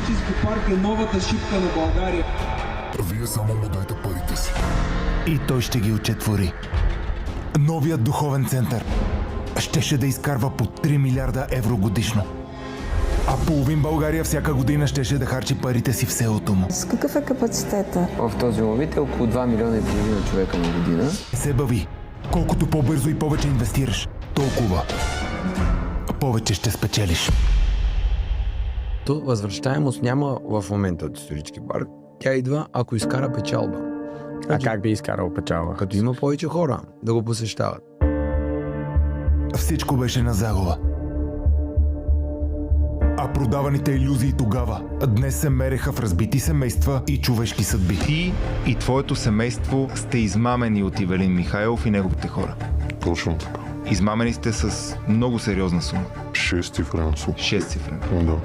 исторически парк е новата шипка на България. Вие само му дайте парите си. И той ще ги отчетвори. Новият духовен център щеше да изкарва по 3 милиарда евро годишно. А половин България всяка година щеше да харчи парите си в селото му. С какъв е капацитета? В този момент е около 2 милиона и половина човека на година. Се бави. Колкото по-бързо и повече инвестираш, толкова повече ще спечелиш. То възвръщаемост няма в момента от исторически парк. Тя идва, ако изкара печалба. А как би изкарал печалба? Като има повече хора да го посещават. Всичко беше на загуба. А продаваните илюзии тогава днес се мереха в разбити семейства и човешки съдби. Ти и твоето семейство сте измамени от Ивелин Михайлов и неговите хора. Точно така. Измамени сте с много сериозна сума. 6 цифрена сума. 6 цифрена. Да.